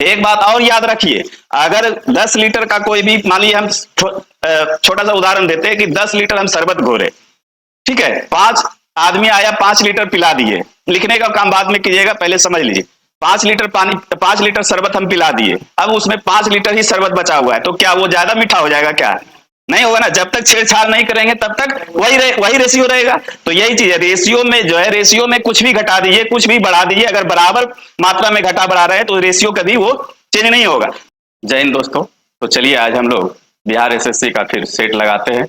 एक बात और याद रखिए, अगर 10 लीटर का कोई भी, मान लीजिए हम छोटा सा उदाहरण देते हैं कि 10 लीटर हम शरबत घोरे, ठीक है, 5 आदमी आया 5 लीटर पिला दिए। लिखने का काम बाद में कीजिएगा, पहले समझ लीजिए। 5 लीटर पानी, 5 लीटर शरबत हम पिला दिए, अब उसमें 5 लीटर ही शरबत बचा हुआ है, तो क्या वो ज्यादा मीठा हो जाएगा? क्या नहीं होगा ना। जब तक छेड़छाड़ नहीं करेंगे तब तक वही रेशियो रहेगा। तो यही चीज है, रेशियो में जो है, रेशियो में कुछ भी घटा दीजिए, कुछ भी बढ़ा दीजिए, अगर बराबर मात्रा में घटा बढ़ा रहे हैं तो रेशियो कभी वो चेंज नहीं होगा। जय हिंद दोस्तों। तो चलिए आज हम लोग बिहार एसएससी का फिर सेट लगाते हैं,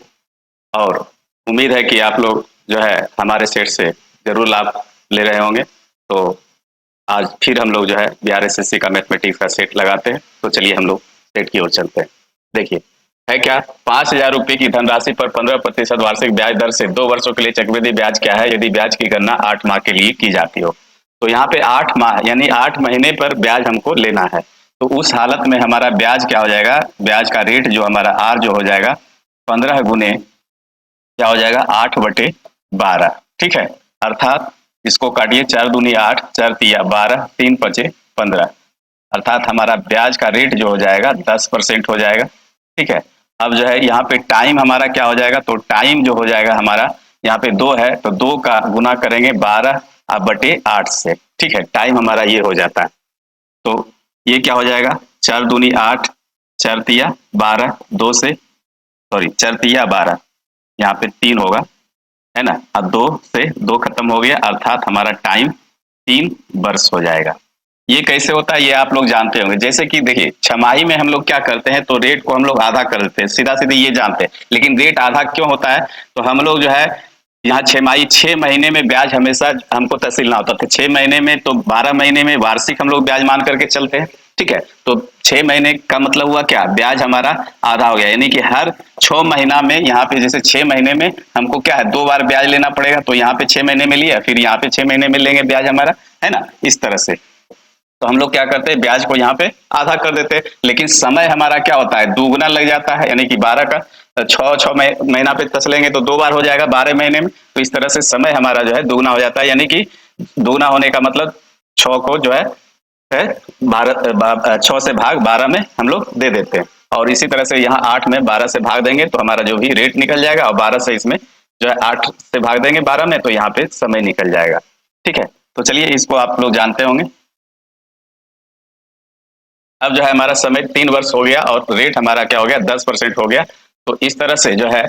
और उम्मीद है कि आप लोग जो है हमारे सेट से जरूर लाभ ले रहे होंगे। तो आज फिर हम लोग जो है बिहार एसएससी का मैथमेटिक्स का सेट लगाते हैं। तो चलिए हम लोग सेट की ओर चलते हैं। देखिए है क्या, 5,000 रुपए की धनराशि पर 15% वार्षिक ब्याज दर से 2 वर्षों के लिए चक्रवृद्धि ब्याज क्या है यदि ब्याज की गणना 8 माह के लिए की जाती हो। तो यहाँ पे 8 माह यानी 8 महीने पर ब्याज हमको लेना है। तो उस हालत में हमारा ब्याज क्या हो जाएगा, ब्याज का रेट जो हमारा आर जो हो जाएगा 15 गुने क्या हो जाएगा 8/12, ठीक है। अर्थात इसको काटिए, 4 दूनी 8, 4 तिया 12, 3 पचे 15, अर्थात हमारा ब्याज का रेट जो हो जाएगा 10% हो जाएगा, ठीक है। अब जो है यहाँ पे टाइम हमारा क्या हो जाएगा, तो टाइम जो हो जाएगा हमारा यहाँ पे 2 है तो 2 का गुना करेंगे 12/8 से, ठीक है। टाइम हमारा ये हो जाता है। तो ये क्या हो जाएगा, 4 दूनी 8, 4 तिया 12, 2 से सॉरी 4 तिया 12, यहाँ पे 3 होगा, है ना। अब 2 से 2 खत्म हो गया, अर्थात हमारा टाइम 3 वर्ष हो जाएगा। ये कैसे होता है ये आप लोग जानते होंगे। जैसे कि देखिए छमाही में हम लोग क्या करते हैं, तो रेट को हम लोग आधा कर देते हैं, सीधा सीधे ये जानते हैं। लेकिन रेट आधा क्यों होता है, तो हम लोग जो है यहाँ छमाही 6 महीने में ब्याज हमेशा हमको तहसीलना होता था। 6 महीने में तो 12 महीने में वार्षिक हम लोग ब्याज मान करके चलते हैं, ठीक है। तो 6 महीने का मतलब हुआ क्या, ब्याज हमारा आधा हो गया, यानी कि हर 6 महीना में यहाँ पे जैसे 6 महीने में हमको क्या है 2 बार ब्याज लेना पड़ेगा। तो यहाँ पे 6 महीने में लिया, फिर यहाँ पे 6 महीने में लेंगे ब्याज हमारा, है ना, इस तरह से। तो हम लोग क्या करते हैं, ब्याज को यहाँ पे आधा कर देते हैं, लेकिन समय हमारा क्या होता है, दुगुना लग जाता है। यानी कि 12 का 6 महीना पे तस लेंगे तो 2 बार हो जाएगा 12 महीने में। तो इस तरह से समय हमारा जो है दुगुना हो जाता है, यानी कि दुगुना होने का मतलब 6 को जो है 6 से भाग 12 में हम लोग दे देते हैं। और इसी तरह से यहाँ 8 में 12 से भाग देंगे तो हमारा जो भी रेट निकल जाएगा, और 12 से इसमें जो है 8 से भाग देंगे 12 में, तो यहाँ पे समय निकल जाएगा, ठीक है। तो चलिए इसको आप लोग जानते होंगे। अब जो है हमारा समय 3 वर्ष हो गया और रेट हमारा क्या हो गया 10% हो गया। तो इस तरह से जो है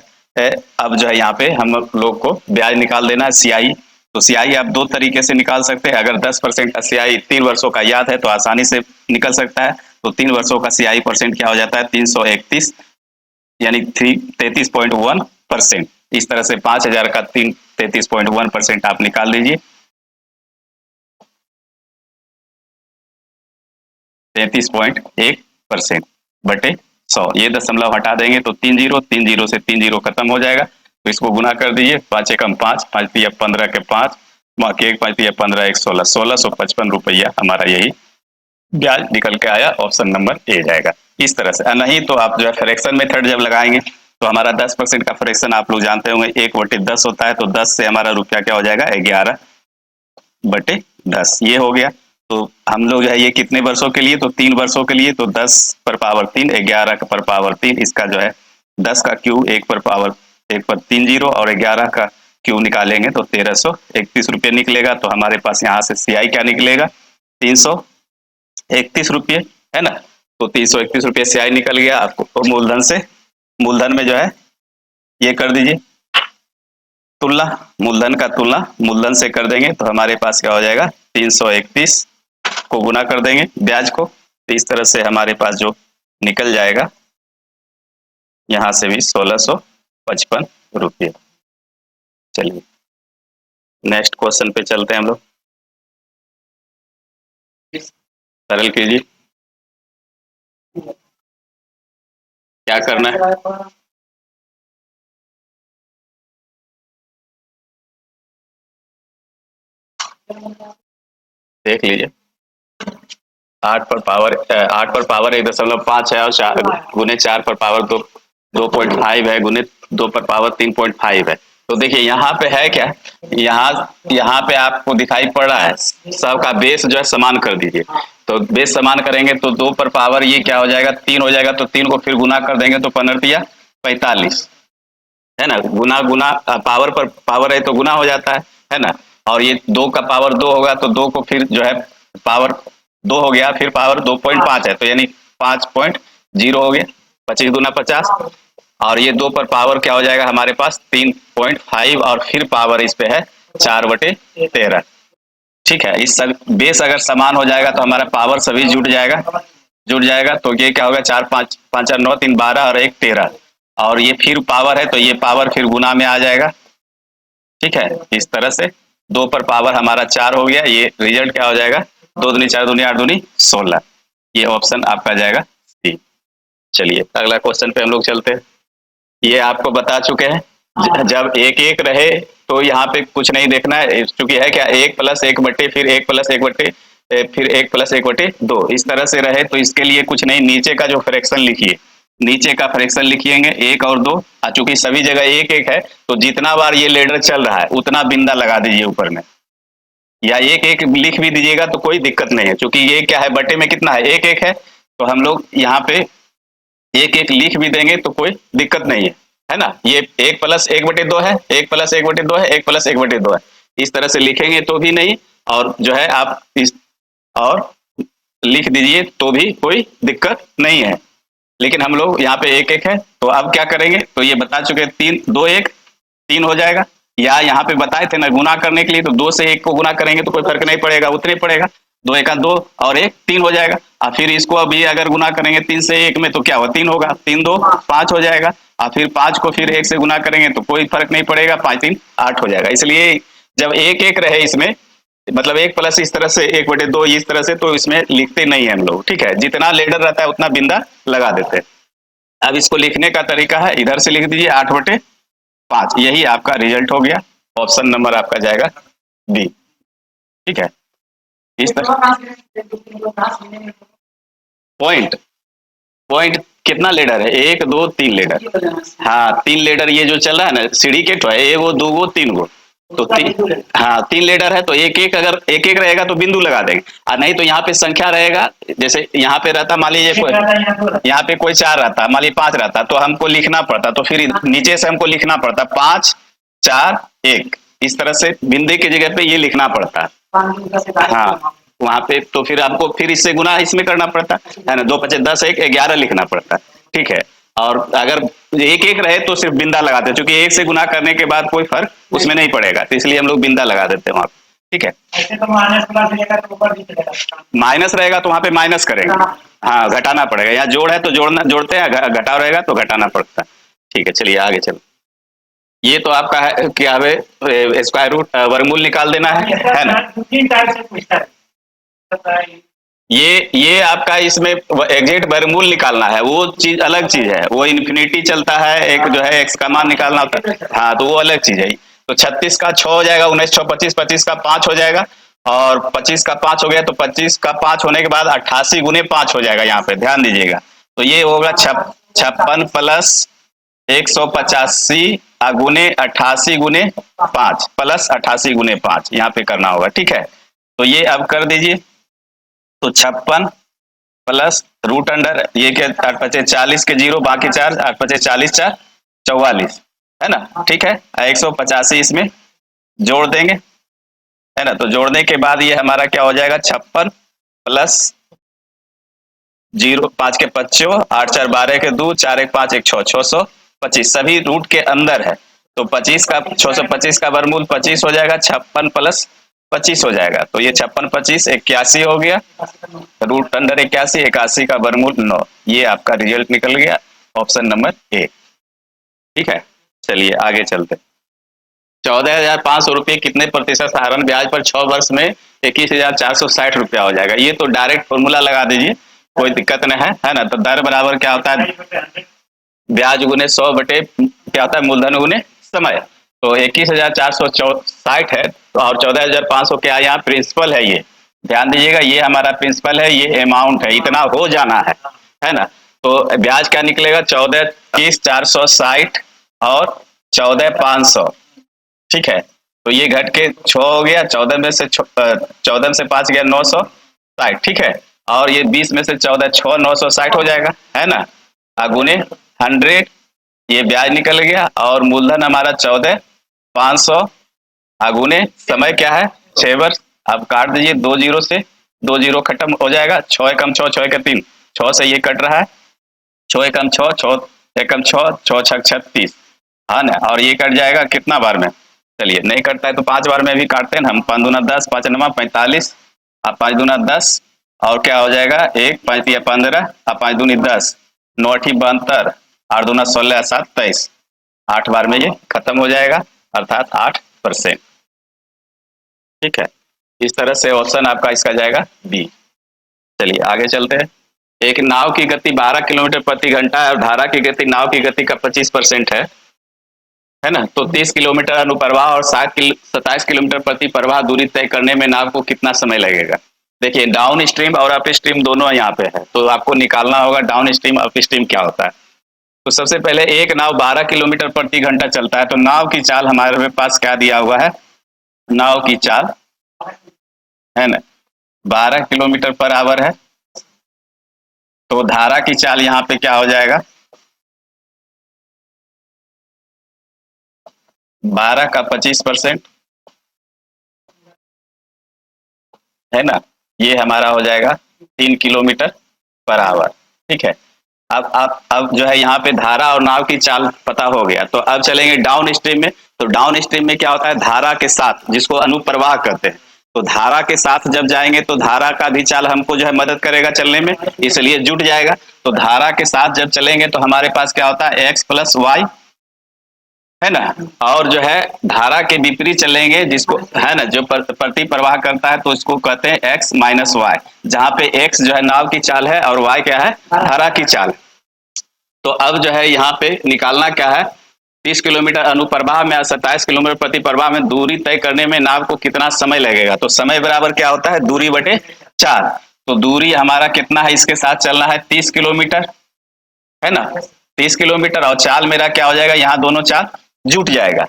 अब जो है यहाँ पे हम लोग को ब्याज निकाल देना है सियाई। तो सियाई आप 2 तरीके से निकाल सकते हैं। अगर 10% का सियाई 3 वर्षों का याद है तो आसानी से निकल सकता है। तो 3 वर्षों का सियाई परसेंट क्या हो जाता है 331, यानी 33.1%। इस तरह से 5,000 का 33.1% आप निकाल लीजिए। 33.1% बटे 100, ये दशमलव हटा देंगे तो 3 जीरो, 3 जीरो से 3 जीरो खत्म हो जाएगा। तो इसको गुना कर दीजिए, 5 एकम 5, 5 तिया 15 के 5, 5 तिया 15, 1 16, 1655 रुपया हमारा यही ब्याज निकल के आया। ऑप्शन नंबर ए जाएगा। इस तरह से, नहीं तो आप जो है फ्रैक्शन मेथड जब लगाएंगे तो हमारा 10% का फ्रैक्शन आप लोग जानते होंगे 1/10 होता है। तो 10 से हमारा रुपया क्या हो जाएगा 11/10, ये हो गया। तो हम लोग जो है ये कितने वर्षों के लिए, तो 3 वर्षों के लिए। तो 10 पर पावर 3, 11 पर पावर 3, इसका जो है 10 का क्यूब 1 पर 3 जीरो, और 11 का क्यूब निकालेंगे तो 1331 रुपये निकलेगा। तो हमारे पास यहाँ से सीआई क्या निकलेगा 331 रुपये, है ना। तो 331 रुपये सीआई निकल गया आपको। तो मूलधन से, मूलधन में जो है ये कर दीजिए तुलना, मूलधन का तुलना मूलधन से कर देंगे तो हमारे पास क्या हो जाएगा 331 को गुना कर देंगे ब्याज को। तो इस तरह से हमारे पास जो निकल जाएगा यहां से भी 1655 रुपये। चलिए नेक्स्ट क्वेश्चन पे चलते हैं हम लोग। सरल कीजिए, क्या करना है। देख लीजिए, 8 पर पावर 1.5 है, और 4 गुने 4 पर पावर 2.5 है, गुने 2 पर पावर 3.5 है। तो देखिए यहाँ पे है क्या, यहाँ पे आपको दिखाई पड़ रहा है सबका बेस जो है समान कर दीजिए। तो बेस समान करेंगे तो 2 पर पावर ये क्या हो जाएगा 3 हो जाएगा, तो 3 को फिर गुना कर देंगे तो 15 45, है ना। गुना गुना पावर पर पावर है तो गुना हो जाता है ना। और ये 2 का पावर 2 होगा तो 2 को फिर जो है पावर 2 हो गया, फिर पावर 2.5 है तो यानी 5.0 हो गया, 25 गुना 50। और ये 2 पर पावर क्या हो जाएगा हमारे पास 3.5, और फिर पावर इस पे है 4/13। ठीक है, इस सब बेस अगर समान हो जाएगा तो हमारा पावर सभी जुट जाएगा तो ये क्या होगा 4 5 5 9 3 12 और 1 13, और ये फिर पावर है तो ये पावर फिर गुना में आ जाएगा। ठीक है, इस तरह से 2 पर पावर हमारा 4 हो गया, ये रिजल्ट क्या हो जाएगा 2 दूनी 4 दूनी 8 दूनी 16, ये ऑप्शन आपका जाएगा सी। चलिए अगला क्वेश्चन पे हम लोग चलते हैं। ये आपको बता चुके हैं जब एक एक रहे तो यहाँ पे कुछ नहीं देखना है, चूंकि है क्या 1 + 1 बटे फिर 1 + 1 बटे फिर 1 + 1 बटे 2, इस तरह से रहे तो इसके लिए कुछ नहीं, नीचे का जो फ्रैक्शन लिखिए, नीचे का फ्रैक्शन लिखिएंगे 1 और 2, चूंकि सभी जगह 1 1 है तो जितना बार ये लेडर चल रहा है उतना बिंदा लगा दीजिए ऊपर में, या 1 1 लिख भी दीजिएगा तो कोई दिक्कत नहीं है, चूंकि ये क्या है बटे में कितना है 1 1 है, तो हम लोग यहाँ पे 1 1 लिख भी देंगे तो कोई दिक्कत नहीं है ना। ये 1 + 1 बटे 2 है, 1 + 1 बटे 2 है, 1 + 1 बटे 2 है, इस तरह से लिखेंगे तो भी नहीं, और जो है आप इस और लिख दीजिए तो भी कोई दिक्कत नहीं है। लेकिन हम लोग यहाँ पे 1 1 है तो अब क्या करेंगे, तो ये बता चुके 3 2 1 3 हो जाएगा, या यहाँ पे बताए थे ना गुना करने के लिए, तो 2 से 1 को गुना करेंगे तो कोई फर्क नहीं पड़ेगा, उतने पड़ेगा, 2 1 2 और 1 3 हो जाएगा। और फिर इसको अभी अगर गुना करेंगे 3 से 1 में तो क्या होगा 3 होगा, 3 2 5 हो जाएगा, और फिर 5 को फिर 1 से गुना करेंगे तो कोई फर्क नहीं पड़ेगा, 5 3 8 हो जाएगा। इसलिए जब 1 1 रहे इसमें, मतलब 1 प्लस इस तरह से 1 बटे 2 इस तरह से, तो इसमें लिखते नहीं है हम लोग। ठीक है, जितना लेडर रहता है उतना बिंदा लगा देते हैं। अब इसको लिखने का तरीका है, इधर से लिख दीजिए 8/5, यही आपका रिजल्ट हो गया, ऑप्शन नंबर आपका जाएगा बी। ठीक है, इस तरह पॉइंट पॉइंट कितना लेडर है 1 2 3 लेडर, हाँ 3 लेडर ये जो चल रहा है ना सीढ़ी के, तो 1 गो 2 गो 3 गो, तो 3, हाँ 3 लेडर है तो 1 1 अगर 1 1 रहेगा तो बिंदु लगा देंगे, और नहीं तो यहाँ पे संख्या रहेगा, जैसे यहाँ पे रहता मान लीजिए कोई, यहाँ पे कोई 4 रहता, मान लीजिए 5 रहता तो हमको लिखना पड़ता, तो फिर नीचे से हमको लिखना पड़ता 5 4 1, इस तरह से बिंदु की जगह पे ये लिखना पड़ता। हाँ वहां पे तो फिर आपको फिर इससे गुना इसमें करना पड़ता है ना, 2 5 10 1 11 लिखना पड़ता। ठीक है, और अगर 1 1 रहे तो सिर्फ बिंदा लगाते हैं, क्योंकि 1 से गुना करने के बाद कोई फर्क उसमें नहीं पड़ेगा, तो इसलिए हम लोग बिंदा लगा देते हैं वहां पे। ठीक है, माइनस रहेगा तो वहां पे माइनस करेंगे, हाँ घटाना पड़ेगा, यहाँ जोड़ है तो जोड़ते हैं, घटाव रहेगा तो घटाना पड़ता है। ठीक है, चलिए आगे चलो। ये तो आपका है क्या है स्क्वायर रूट वर्गमूल निकाल देना है ना। ये आपका इसमें एग्जैक्ट वर्गमूल निकालना है, वो चीज अलग चीज है, वो इन्फिनिटी चलता है, एक जो है एक्स का मान निकालना होता है, हाँ तो वो अलग चीज है। तो 36 का 6 हो जाएगा, 19 6 25, 25 का 5 हो जाएगा, और 25 का 5 हो गया, तो 25 का 5 होने के बाद 88 गुने 5 हो जाएगा, यहाँ पे ध्यान दीजिएगा, तो ये होगा 56 प्लस 185 गुने 88 गुने 5 प्लस 88 गुने 5, यहाँ पे करना होगा। ठीक है, तो ये अब कर दीजिए, तो 56 प्लस रूट अंडर ये क्या 8 5 40 के 0 बाकी 4 8 5 40 4 44 है ना। ठीक है, 185 इसमें जोड़ देंगे, है ना, तो जोड़ने के बाद ये हमारा क्या हो जाएगा 56 प्लस 0 5 के 25 8 4 12 के 2 4 1 5 1 6 625, सभी रूट के अंदर है, तो 25 का 625 का वर्गमूल 25 हो जाएगा, 56 प्लस 25 हो जाएगा, तो ये 56 25 81 हो गया, रूट अंडर 81, 81 का वर्गमूल 9, ये आपका रिजल्ट निकल गया, ऑप्शन नंबर ए। ठीक है, चलिए आगे चलते। 14,500 रुपये कितने प्रतिशत साधारण ब्याज पर 6 वर्ष में 21,460 रुपया हो जाएगा। ये तो डायरेक्ट फॉर्मूला लगा दीजिए, कोई दिक्कत नहीं है ना। तो दर बराबर क्या होता है ब्याज गुने 100 बटे क्या होता है मूलधन गुने समय, तो 21,460 है, और 14,500 क्या यहाँ प्रिंसिपल है, ये ध्यान दीजिएगा, ये हमारा प्रिंसिपल है, ये अमाउंट है, इतना हो जाना है ना। तो ब्याज क्या निकलेगा 14,460 और 14,500। ठीक है, तो ये घट के 6 हो गया, 14 में से 5 गया 960। ठीक है, और ये 20 में से 14 6 960 हो जाएगा, है ना। अगुने 100, ये ब्याज निकल गया, और मूलधन हमारा 14 500 अगुने समय क्या है 6 वर्ष। अब काट दीजिए 2 जीरो से, 2 जीरो खत्म हो जाएगा, 6 एकम 6 6 एकम 3, 6 से ये कट रहा है, 6 एकम 6 6 एकम 6 6 छक 36, है ना। और ये कट जाएगा कितना बार में, चलिए नहीं कटता है तो 5 बार में भी काटते हैं हम, 5 दूना 10, 5 नमा 45, अब 5 दूना 10, और क्या हो जाएगा 1 5 या 15, अब 5 दूनी 10, 9 अठी 72, 8 दूना 16, 7 23, 8 बार में ये खत्म हो जाएगा, अर्थात 8%। ठीक है, इस तरह से ऑप्शन आपका इसका जाएगा बी। चलिए आगे चलते हैं। एक नाव की गति 12 किलोमीटर प्रति घंटा है और धारा की गति नाव की गति का 25% है ना। तो 30 किलोमीटर अनुप्रवाह और 27 किलोमीटर प्रति प्रवाह दूरी तय करने में नाव को कितना समय लगेगा। देखिए डाउन स्ट्रीम और अप स्ट्रीम दोनों यहाँ पे है, तो आपको निकालना होगा डाउन स्ट्रीम अप स्ट्रीम क्या होता है। तो सबसे पहले एक नाव 12 किलोमीटर प्रति घंटा चलता है, तो नाव की चाल हमारे पास क्या दिया हुआ है, नाव की चाल है ना 12 किलोमीटर पर आवर है, तो धारा की चाल यहाँ पे क्या हो जाएगा 12 का 25%, है ना। ये हमारा हो जाएगा 3 किलोमीटर पर आवर। ठीक है, अब जो है यहाँ पे धारा और नाव की चाल पता हो गया, तो अब चलेंगे डाउन स्ट्रीम में। तो डाउन स्ट्रीम में क्या होता है, धारा के साथ, जिसको अनुप्रवाह कहते हैं, तो धारा के साथ जब जाएंगे तो धारा का भी चाल हमको जो है मदद करेगा चलने में, इसलिए जुट जाएगा। तो धारा के साथ जब चलेंगे तो हमारे पास क्या होता है x प्लस वाई, है ना। और जो है धारा के विपरीत चलेंगे, जिसको है ना जो प्रति प्रवाह करता है, तो इसको कहते हैं x माइनस वाई, जहाँ पे x जो है नाव की चाल है और y क्या है धारा की चाल। तो अब जो है यहाँ पे निकालना क्या है, 30 किलोमीटर अनुप्रवाह में 27 किलोमीटर प्रति प्रवाह में दूरी तय करने में नाव को कितना समय लगेगा। तो समय बराबर क्या होता है दूरी बटे 4। तो दूरी हमारा कितना है, इसके साथ चलना है 30 किलोमीटर, है ना 30 किलोमीटर, और चाल मेरा क्या हो जाएगा, यहाँ दोनों चाल जुट जाएगा,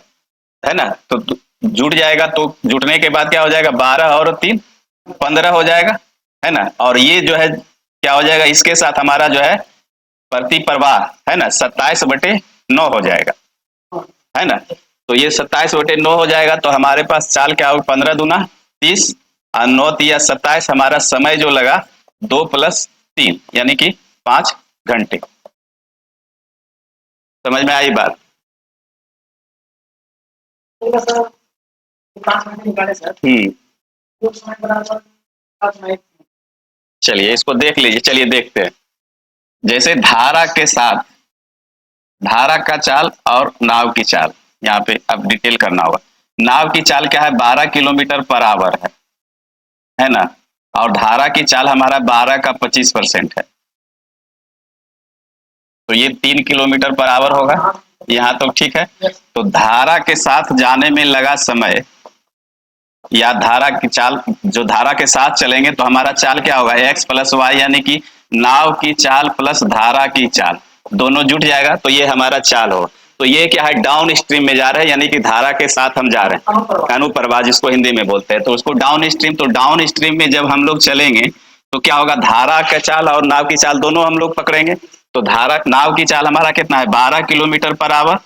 है ना। तो जुट जाएगा, तो जुटने के बाद क्या हो जाएगा 12 और 3 15 हो जाएगा, है ना। और ये जो है क्या हो जाएगा, इसके साथ हमारा जो है प्रति प्रवाह है ना 27/9 हो जाएगा, है ना। तो ये 27/9 हो जाएगा, तो हमारे पास चाल क्या होगा 15 दूना 30 और 9 तिया 27, हमारा समय जो लगा 2 + 3 यानी कि 5 घंटे। समझ में आई बात। चलिए इसको देख लीजिए, चलिए देखते हैं। जैसे धारा के साथ, धारा का चाल और नाव की चाल, यहाँ पे अब डिटेल करना होगा। नाव की चाल क्या है 12 किलोमीटर पर आवर है ना, और धारा की चाल हमारा 12 का 25% है, तो ये 3 किलोमीटर पर आवर होगा, यहाँ तो ठीक है। तो धारा के साथ जाने में लगा समय, या धारा की चाल, जो धारा के साथ चलेंगे तो हमारा चाल क्या होगा x प्लस वाई, यानी कि नाव की चाल प्लस धारा की चाल दोनों जुट जाएगा, तो ये हमारा चाल होगा। तो ये क्या है डाउन स्ट्रीम में जा रहे हैं, यानी कि धारा के साथ हम जा रहे हैं, अनुप्रवाह जिसको हिंदी में बोलते हैं, तो उसको डाउन स्ट्रीम। तो डाउन स्ट्रीम में जब हम लोग चलेंगे तो क्या होगा, धारा का चाल और नाव की चाल दोनों हम लोग पकड़ेंगे। तो धारा नाव की चाल हमारा कितना है 12 kilometre per hour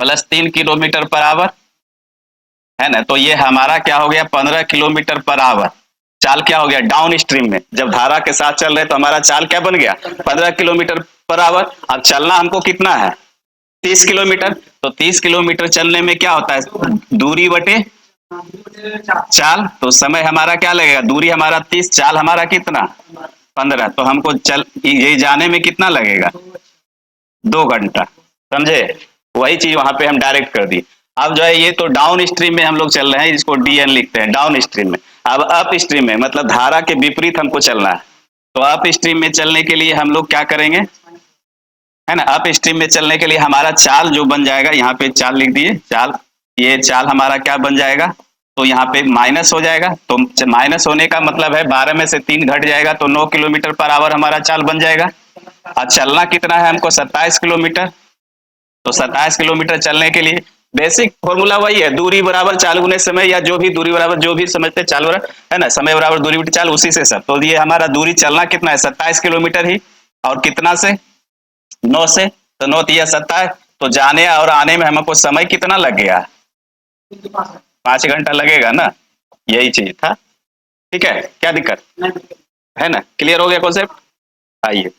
plus 3 kilometre per hour, है ना। तो ये हमारा क्या हो गया 15 किलोमीटर पर आवर। चाल क्या हो गया डाउन स्ट्रीम में, जब धारा के साथ चल रहे तो हमारा चाल क्या बन गया 15 किलोमीटर पर आवर। अब चलना हमको कितना है 30 किलोमीटर, तो 30 किलोमीटर चलने में क्या होता है दूरी बटे चाल, तो समय हमारा क्या लगेगा, दूरी हमारा 30, चाल हमारा कितना 15, तो हमको चल ये जाने में कितना लगेगा 2 घंटा। समझे, वही चीज वहां पे हम डायरेक्ट कर दी। अब जो है ये तो डाउन स्ट्रीम में हम लोग चल रहे हैं, इसको डीएन लिखते हैं डाउन स्ट्रीम में। अब अप स्ट्रीम में मतलब धारा के विपरीत हमको चलना है, तो अप स्ट्रीम में चलने के लिए हम लोग क्या करेंगे, है ना। अप स्ट्रीम में चलने के लिए हमारा चाल जो बन जाएगा, यहाँ पे चाल लिख दिए, चाल, ये चाल हमारा क्या बन जाएगा, तो यहाँ पे माइनस हो जाएगा। तो माइनस होने का मतलब है 12 में से 3 घट जाएगा, तो 9 किलोमीटर पर आवर हमारा चाल बन जाएगा। और चलना कितना है हमको 27 किलोमीटर, तो 27 किलोमीटर चलने के लिए बेसिक फॉर्मूला वही है, दूरी बराबर चाल गुने समय, या जो भी दूरी बराबर जो भी समझते चाल बराबर है ना, समय बराबर दूरी बटे चाल, उसी से सब। तो ये हमारा दूरी चलना कितना है, 27 किलोमीटर ही, और कितना से 9 से, तो 9 तिया 27, तो जाने और आने में हमको समय कितना लग गया, 5 घंटा लगेगा ना, यही चीज था। ठीक है, क्या दिक्कत है ना, क्लियर हो गया कॉन्सेप्ट। आइए,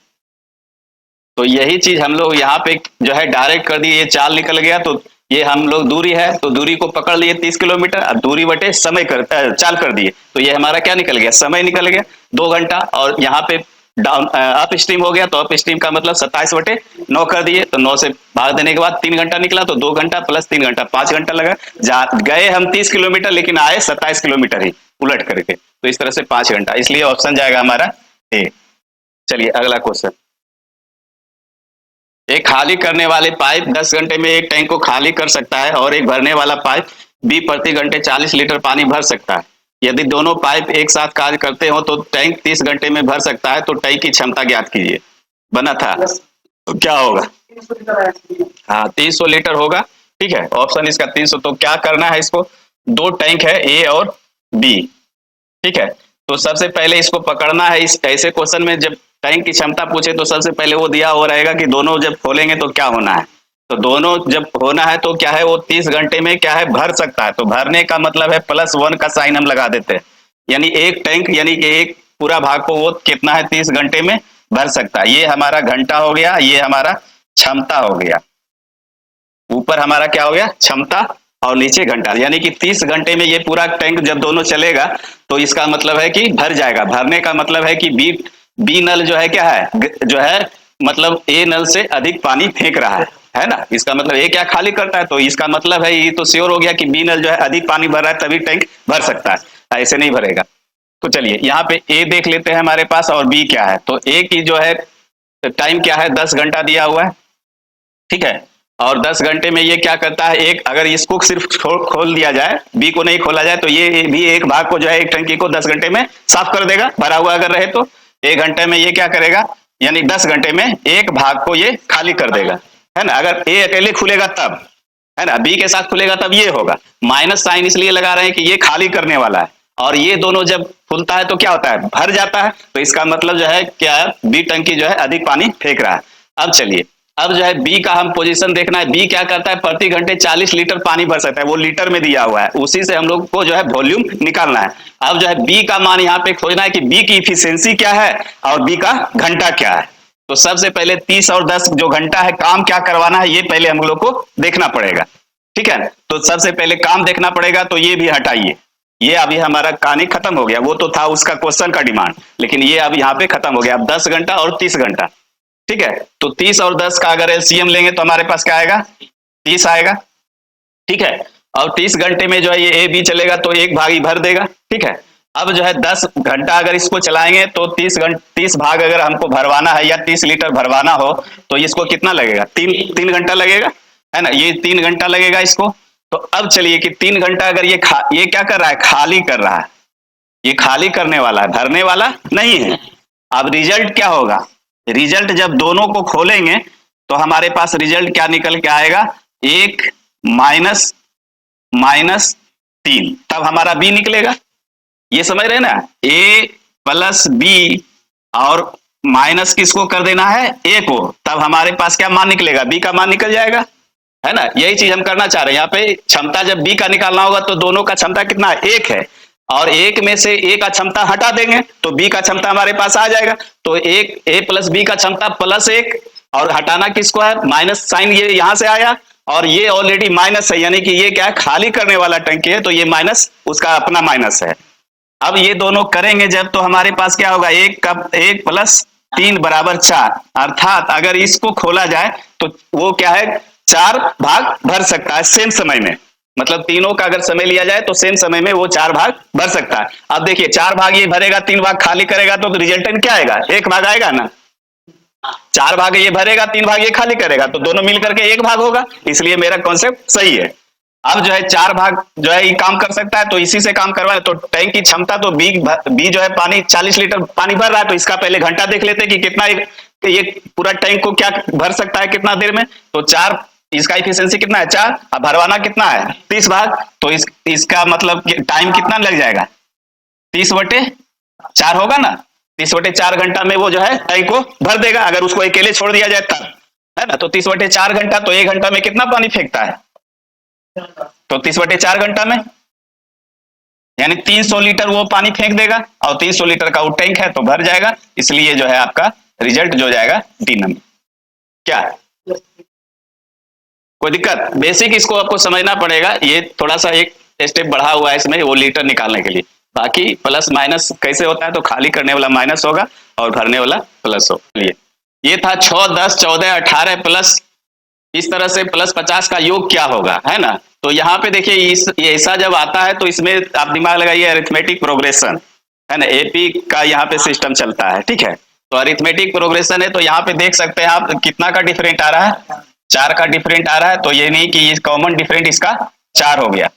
तो यही चीज हम लोग यहाँ पे जो है डायरेक्ट कर दिए, ये चाल निकल गया, तो ये हम लोग दूरी है तो दूरी को पकड़ लिए 30 किलोमीटर, अब दूरी बटे समय चाल कर दिए, तो ये हमारा क्या निकल गया, समय निकल गया 2 घंटा, और यहाँ पे डाउन अप स्ट्रीम हो गया, तो अप स्ट्रीम का मतलब 27/9 कर दिए, तो 9 से भाग देने के बाद 3 घंटा निकला, तो 2 घंटा प्लस 3 घंटा 5 घंटा लगा। गए हम 30 किलोमीटर लेकिन आए 27 किलोमीटर ही उलट करके, तो इस तरह से 5 घंटा, इसलिए ऑप्शन जाएगा हमारा ए। चलिए अगला क्वेश्चन, एक खाली करने वाले पाइप 10 घंटे में एक टैंक को खाली कर सकता है, और एक भरने वाला पाइप बी प्रति घंटे 40 लीटर पानी भर सकता है। यदि दोनों पाइप एक साथ कार्य करते हो तो टैंक 30 घंटे में भर सकता है, तो टैंक की क्षमता ज्ञात कीजिए। बना था, तो क्या होगा, हाँ 300 लीटर होगा। ठीक है, ऑप्शन इसका 300, तो क्या करना है इसको, दो टैंक है ए और बी। ठीक है, तो सबसे पहले इसको पकड़ना है। इस ऐसे क्वेश्चन में जब टैंक की क्षमता पूछे तो सबसे पहले वो दिया हो रहेगा कि दोनों जब खोलेंगे तो क्या होना है, तो दोनों जब होना है तो क्या है, वो 30 घंटे में क्या है भर सकता है, तो भरने का मतलब है +1 का साइन हम लगा देते हैं, यानी एक टैंक यानी कि एक पूरा भाग को वो कितना है 30 घंटे में भर सकता है। ये हमारा घंटा हो गया, ये हमारा क्षमता हो गया, ऊपर हमारा क्या हो गया क्षमता और नीचे घंटा, यानी कि 30 घंटे में ये पूरा टैंक जब दोनों चलेगा तो इसका मतलब है कि भर जाएगा। भरने का मतलब है कि बी नल जो है क्या है, जो है मतलब ए नल से अधिक पानी फेंक रहा है ना, इसका मतलब ए क्या खाली करता है, तो इसका मतलब है ये तो श्योर हो गया कि बी नल जो है अधिक पानी भर रहा है तभी टैंक भर सकता है, ऐसे नहीं भरेगा। तो चलिए यहाँ पे ए देख लेते हैं हमारे पास, और बी क्या है, तो ए की जो है टाइम क्या है 10 घंटा दिया हुआ है। ठीक है, और 10 घंटे में ये क्या करता है, एक अगर इसको सिर्फ खोल दिया जाए, बी को नहीं खोला जाए, तो ये भी एक भाग को जो है एक टंकी को 10 घंटे में साफ कर देगा, भरा हुआ अगर रहे तो 1 घंटे में ये क्या करेगा, यानी 10 घंटे में एक भाग को ये खाली कर देगा, है ना। अगर ए अकेले खुलेगा तब, है ना, बी के साथ खुलेगा तब ये होगा। माइनस साइन इसलिए लगा रहे हैं कि ये खाली करने वाला है, और ये दोनों जब खुलता है तो क्या होता है, भर जाता है, तो इसका मतलब जो है क्या है, बी टंकी जो है अधिक पानी फेंक रहा है। अब चलिए, अब जो है बी का हम पोजीशन देखना है, बी क्या करता है, प्रति घंटे 40 लीटर पानी भर सकता है, वो लीटर में दिया हुआ है, उसी से हम लोग को जो है वॉल्यूम निकालना है। अब जो है बी का मान यहाँ पे खोजना है कि बी की इफिशियंसी क्या है और बी का घंटा क्या है। तो सबसे पहले 30 और 10 जो घंटा है, काम क्या करवाना है ये पहले हम लोग को देखना पड़ेगा। ठीक है, तो सबसे पहले काम देखना पड़ेगा, तो ये भी हटाइए, ये अभी हमारा कहानी खत्म हो गया, वो तो था उसका क्वेश्चन का डिमांड, लेकिन ये अब यहाँ पे खत्म हो गया। अब 10 घंटा और 30 घंटा, ठीक है, तो 30 और 10 का अगर एलसीएम लेंगे तो हमारे पास क्या आएगा, 30 आएगा। ठीक है, और 30 घंटे में जो है ये ए बी चलेगा तो एक भाग ही भर देगा। ठीक है, अब जो है 10 घंटा अगर इसको चलाएंगे तो 30 भाग अगर हमको भरवाना है या 30 लीटर भरवाना हो तो इसको कितना लगेगा, 3 घंटा लगेगा, है ना, ये 3 घंटा लगेगा इसको। तो अब चलिए कि 3 घंटा अगर ये क्या कर रहा है, खाली कर रहा है, ये खाली करने वाला है, भरने वाला नहीं है। अब रिजल्ट क्या होगा, रिजल्ट जब दोनों को खोलेंगे तो हमारे पास रिजल्ट क्या निकल के आएगा, 1 -3, तब हमारा बी निकलेगा। ये समझ रहे ना, ए प्लस बी और माइनस किसको कर देना है, ए को, तब हमारे पास क्या मान निकलेगा, बी का मान निकल जाएगा, है ना। यही चीज हम करना चाह रहे हैं, यहाँ पे क्षमता जब बी का निकालना होगा तो दोनों का क्षमता कितना है, 1 है, और एक में से ए का क्षमता हटा देंगे तो बी का क्षमता हमारे पास आ जाएगा। तो एक ए प्लस बी का क्षमता +1, और हटाना किसको है, माइनस साइन ये यहां से आया, और ये ऑलरेडी माइनस है, यानी कि ये क्या है, खाली करने वाला टंकी है, तो ये माइनस उसका अपना माइनस है। अब ये दोनों करेंगे जब, तो हमारे पास क्या होगा, 1 + 3 = 4, अर्थात अगर इसको खोला जाए तो वो क्या है, 4 भाग भर सकता है सेम समय में, मतलब तीनों का अगर समय लिया जाए तो सेम समय में वो 4 भाग भर सकता है। अब देखिए 4 भाग ये भरेगा, 3 भाग खाली करेगा, तो रिजल्टेंट क्या आएगा, 1 भाग आएगा ना। 4 भाग ये भरेगा, 3 भाग ये खाली करेगा, तो दोनों मिलकर के 1 भाग होगा, इसलिए मेरा कॉन्सेप्ट सही है। अब जो है 4 भाग जो है ये काम कर सकता है, तो इसी से काम करवाए, तो टैंक की क्षमता तो बी जो है पानी 40 लीटर पानी भर रहा है, तो इसका पहले घंटा देख लेते हैं कि कितना ये पूरा टैंक को क्या भर सकता है कितना देर में। तो 4 इसका इफिशियंसी कितना है 4, अब भरवाना कितना है 30 भाग, तो इसका मतलब टाइम कितना लग जाएगा 30/4 होगा ना। 30/4 घंटा में वो जो है टैंक को भर देगा, अगर उसको अकेले छोड़ दिया जाए तब, है ना। तो 30/4 घंटा, तो 1 घंटा में कितना पानी फेंकता है, तो 30/4 घंटा में यानी 300 लीटर वो पानी फेंक देगा, और 300 लीटर का वो टैंक है तो भर जाएगा। इसलिए जो है आपका रिजल्ट जो जाएगा डी नंबर। क्या कोई दिक्कत, बेसिक इसको आपको समझना पड़ेगा, ये थोड़ा सा एक स्टेप बढ़ा हुआ है इसमें वो लीटर निकालने के लिए। बाकी प्लस माइनस कैसे होता है, तो खाली करने वाला माइनस होगा और भरने वाला प्लस होगा। ये था 6, 10, 14, 18 प्लस, इस तरह से प्लस 50 का योग क्या होगा, है ना। तो यहाँ पे देखिए इस ऐसा जब आता है तो इसमें आप दिमाग लगाइए अरिथमेटिक प्रोग्रेशन, है ना, एपी का यहाँ पे सिस्टम चलता है, ठीक है। तो अरिथमेटिक प्रोग्रेशन है, तो यहाँ पे देख सकते हैं आप कितना का डिफरेंट आ रहा है, 4 का डिफरेंट आ रहा है। तो ये नहीं कि कॉमन डिफरेंट इसका 4 हो गया,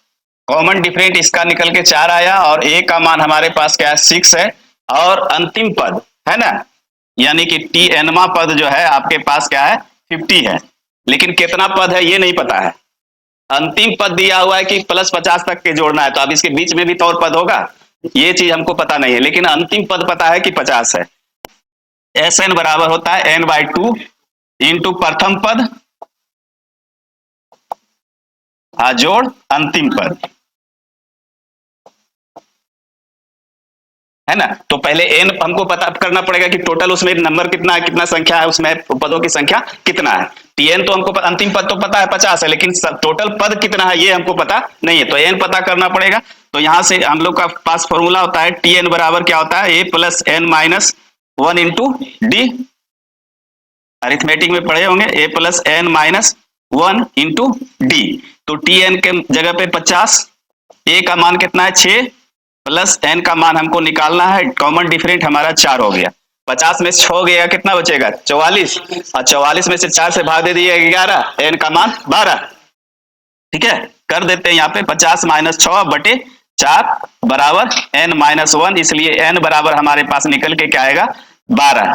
कॉमन डिफरेंट इसका निकल के 4 आया, और ए का मान हमारे पास क्या है 6 है, और अंतिम पद है ना, यानी कि टी एनवा पद जो है आपके पास क्या है 50 है, लेकिन कितना पद है ये नहीं पता है। अंतिम पद दिया हुआ है कि प्लस 50 तक के जोड़ना है, तो अब इसके बीच में भी तो और पद होगा, ये चीज हमको पता नहीं है, लेकिन अंतिम पद पता है कि 50 है। एस एन बराबर होता है n/2 इंटू प्रथम पद जोड़ अंतिम पद, है ना। तो पहले एन हमको पता करना पड़ेगा कि टोटल उसमें नंबर कितना है, कितना संख्या है उसमें, पदों की संख्या कितना है। टीएन तो हमको अंतिम पद तो पता है 50 है, लेकिन टोटल पद कितना है ये हमको पता नहीं है, तो एन पता करना पड़ेगा। तो यहां से हम लोग का पास फॉर्मूला होता है टीएन बराबर क्या होता है a+n-1 इंटू डी, अरिथमेटिक में पढ़े होंगे a+n-1 इंटू डी। तो टीएन के जगह पे 50, ए का मान कितना है 6 प्लस एन का मान हमको निकालना है, कॉमन डिफरेंट हमारा 4 हो गया, 50 में से 6 गया कितना बचेगा 44, और 44 में से 4 से भाग दे दिए 11, एन का मान 12, ठीक है। कर देते हैं यहाँ पे 50-6/4 बराबर n-1, इसलिए n बराबर हमारे पास निकल के क्या आएगा 12,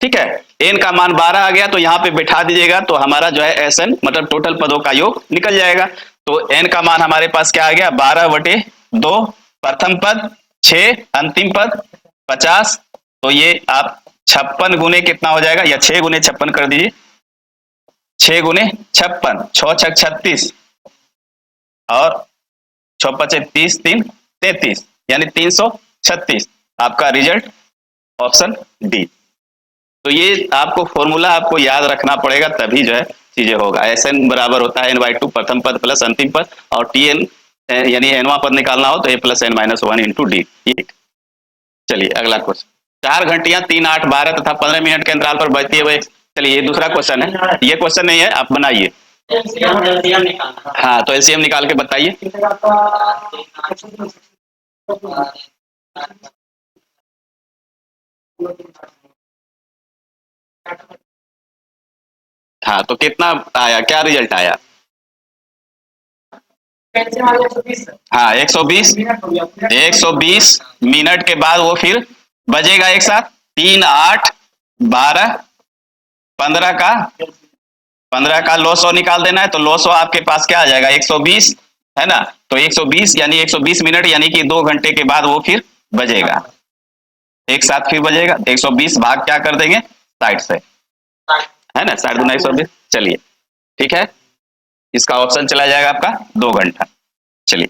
ठीक है। एन का मान 12 आ गया, तो यहाँ पे बैठा दीजिएगा, तो हमारा जो है एस एन मतलब टोटल पदों का योग निकल जाएगा। तो एन का मान हमारे पास क्या आ गया 12/2 प्रथम पद, 6 अंतिम पद, 50, तो ये आप 56 गुने कितना हो जाएगा, या 6 गुने 56 कर दीजिए, 6 गुने 56, 6 6 36, और 6 5 30, 3 33, यानी 336, आपका रिजल्ट ऑप्शन डी। तो ये आपको फॉर्मूला आपको याद रखना पड़ेगा, तभी जो है चीजें होगा। एस एन बराबर होता है n/2 प्रथम पद प्लस अंतिम पद, और टी एन यानी एनवा पद निकालना हो तो a+n-1 इंटू डी। चलिए अगला क्वेश्चन, 4 घंटियां 3, 8, 12 तथा 15 मिनट के अंतराल पर बजती है। चलिए ये दूसरा क्वेश्चन है, ये क्वेश्चन नहीं है, आप बनाइए। हाँ तो एलसीएम निकाल के बताइए। हाँ तो कितना आया, क्या रिजल्ट आया, हाँ 120, 120 मिनट के बाद वो फिर बजेगा एक साथ, 3, 8, 12, 15 का 100 निकाल देना है, तो 100 आपके पास क्या आ जाएगा 120, है ना। तो 120 यानी 120 मिनट यानी कि 2 घंटे के बाद वो फिर बजेगा, एक साथ फिर बजेगा। 120 भाग क्या कर देंगे 60 से, है ना, 60 गुना 120, चलिए ठीक है, इसका ऑप्शन चला जाएगा आपका 2 घंटा। चलिए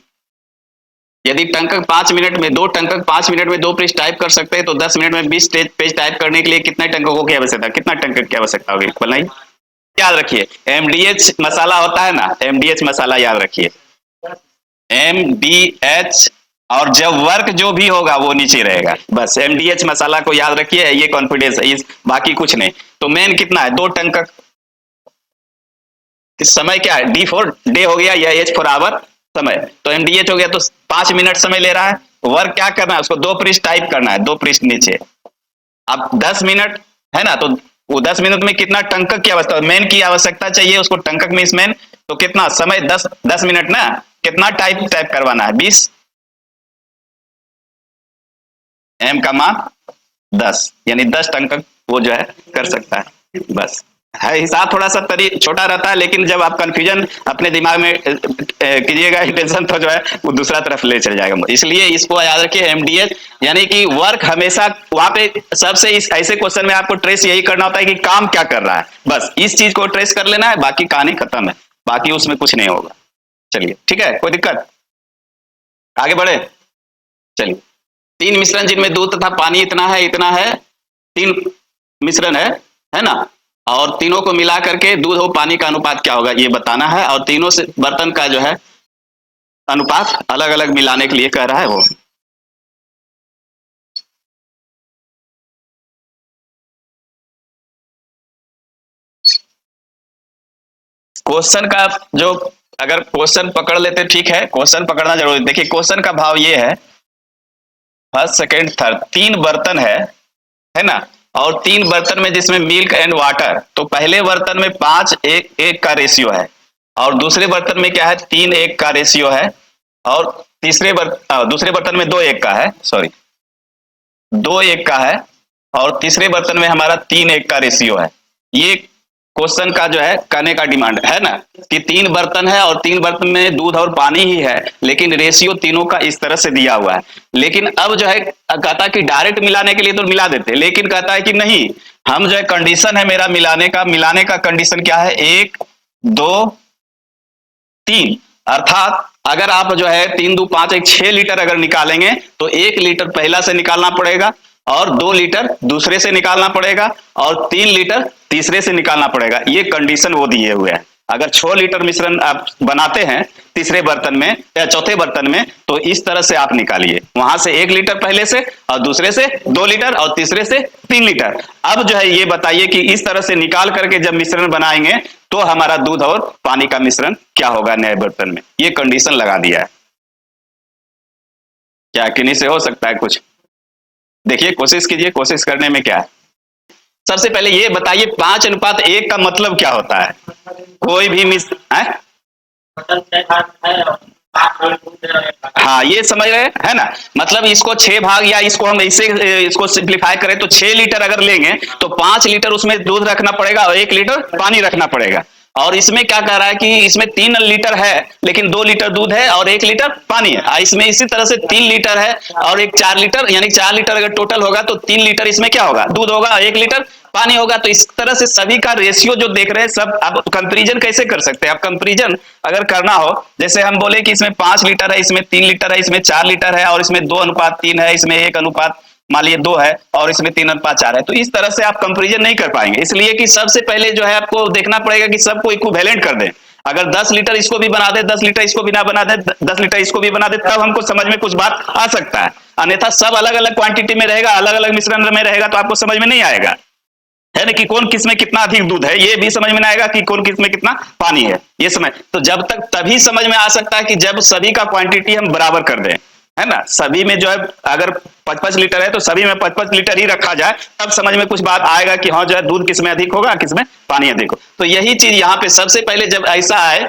यदि टंकक 5 मिनट में 2 टंकक 5 मिनट में 2 पेज टाइप कर सकते हैं, तो 10 मिनट में 20 पेज टाइप करने के लिए कितने टंककों की आवश्यकता, कितना टंकक की आवश्यकता होगी बनाइए। याद रखिए एमडीएच मसाला होता है ना, एमडीएच मसाला याद रखिए, एमडीएच, और जब वर्क जो भी होगा वो नीचे रहेगा, बस एमडीएच मसाला को याद रखिए, ये कॉन्फिडेंस है, बाकी कुछ नहीं। तो मेन कितना है 2 टंकक, समय क्या है D4 डे हो गया, या H4 आवर समय, तो एमडीएच हो गया, तो 5 मिनट समय ले रहा है। वर्क क्या करना है उसको 2 पृष्ठ टाइप करना है, 2 पृष्ठ नीचे, अब 10 मिनट है ना, तो वो 10 मिनट में कितना टंकक की आवश्यकता, मेन की आवश्यकता चाहिए उसको, टंकक में मेन, तो कितना समय 10 मिनट ना, कितना टाइप करवाना है 20, एम का मान 10, यानी 10 टंकक वो जो है कर सकता है, बस है हिसाब थोड़ा सा छोटा रहता है, लेकिन जब आप कंफ्यूजन अपने दिमाग में कीजिएगा टेंशन, तो जो है वो दूसरा तरफ ले चल जाएगा। इसलिए इसको याद रखिए, एमडीएस यानी कि वर्क हमेशा वहां पे सबसे इस ऐसे क्वेश्चन में आपको ट्रेस यही करना होता है कि काम क्या कर रहा है, बस इस चीज को ट्रेस कर लेना है, बाकी कहानी खत्म है, बाकी उसमें कुछ नहीं होगा। चलिए ठीक है, कोई दिक्कत, आगे बढ़े। चलिए, तीन मिश्रण जिनमें दूध तथा पानी इतना है, तीन मिश्रण है ना, और तीनों को मिला करके दूध और पानी का अनुपात क्या होगा ये बताना है, और तीनों से बर्तन का जो है अनुपात अलग अलग मिलाने के लिए कह रहा है वो। क्वेश्चन का जो, अगर क्वेश्चन पकड़ लेते ठीक है, क्वेश्चन पकड़ना जरूरी। देखिए क्वेश्चन का भाव ये है, फर्स्ट सेकेंड थर्ड, तीन बर्तन है ना, और तीन बर्तन में जिसमें मिल्क एंड वाटर, तो पहले बर्तन में 5:1 का रेशियो है, और दूसरे बर्तन में क्या है 3:1 का रेशियो है, और दूसरे बर्तन में 2:1 का है, सॉरी 2:1 का है, और तीसरे बर्तन में हमारा 3:1 का रेशियो है। ये क्वेश्चन का जो है कहने का डिमांड है ना, कि तीन बर्तन है और तीन बर्तन में दूध और पानी ही है, लेकिन रेशियो तीनों का इस तरह से दिया हुआ है। लेकिन अब जो है कहता है कि डायरेक्ट मिलाने के लिए तो मिला देते, लेकिन कहता है कि नहीं, हम जो है कंडीशन है मेरा मिलाने का कंडीशन क्या है, 1 2 3, अर्थात अगर आप जो है 3 2 5 1 6 लीटर अगर निकालेंगे तो 1 लीटर पहला से निकालना पड़ेगा, और 2 लीटर दूसरे से निकालना पड़ेगा, और 3 लीटर तीसरे से निकालना पड़ेगा। ये कंडीशन वो दिए हुए हैं। अगर 6 लीटर मिश्रण आप बनाते हैं तीसरे बर्तन में या चौथे बर्तन में, तो इस तरह से आप निकालिए, वहां से 1 लीटर पहले से, और दूसरे से 2 लीटर, और तीसरे से 3 लीटर। अब जो है ये बताइए कि इस तरह से निकाल करके जब मिश्रण बनाएंगे तो हमारा दूध और पानी का मिश्रण क्या होगा नए बर्तन में। ये कंडीशन लगा दिया है। क्या किन्हीं से हो सकता है कुछ? देखिए कोशिश कीजिए, कोशिश करने में क्या है। सबसे पहले ये बताइए 5:1 का मतलब क्या होता है? कोई भी हाँ ये समझ रहे है ना, मतलब इसको 6 भाग, या इसको हम ऐसे इसको सिंप्लीफाई करें तो 6 लीटर अगर लेंगे तो 5 लीटर उसमें दूध रखना पड़ेगा और 1 लीटर पानी रखना पड़ेगा। और इसमें क्या कह रहा है कि इसमें 3 लीटर है, लेकिन 2 लीटर दूध है और 1 लीटर पानी है। इसमें इसी तरह से 3 लीटर है और एक 4 लीटर, यानी 4 लीटर अगर टोटल होगा तो 3 लीटर इसमें क्या होगा, दूध होगा, 1 लीटर पानी होगा। तो इस तरह से सभी का रेशियो जो देख रहे हैं सब, अब कंपेरिजन कैसे कर सकते हैं? अब कंपेरिजन अगर करना हो, जैसे हम बोले कि इसमें 5 लीटर है, इसमें 3 लीटर है, इसमें 4 लीटर है, और इसमें 2:3 है, इसमें 1 मान लिए 2 है, और इसमें 3:4 है, तो इस तरह से आप कंपेरिजन नहीं कर पाएंगे। इसलिए कि सबसे पहले जो है आपको देखना पड़ेगा कि सबको इक्विवेलेंट कर दें। अगर 10 लीटर इसको भी बना दे, 10 लीटर इसको भी ना बना दे, 10 लीटर इसको भी बना दे, तब हमको समझ में कुछ बात आ सकता है। अन्यथा सब अलग अलग क्वांटिटी में रहेगा, अलग अलग मिश्रण में रहेगा, तो आपको समझ में नहीं आएगा, है ना, कि कौन किस में कितना अधिक दूध है, ये भी समझ में नहीं आएगा कि कौन किस में कितना पानी है, ये समझ। तो जब तक तभी समझ में आ सकता है कि जब सभी का क्वांटिटी हम बराबर कर दें, है ना, सभी में जो है अगर 5-5 लीटर है तो सभी में 5-5 लीटर ही रखा जाए, तब समझ में कुछ बात आएगा कि हाँ जो है दूध किसमें अधिक होगा, किसमें पानी अधिक हो। तो यही चीज यहाँ पे सबसे पहले जब ऐसा आए,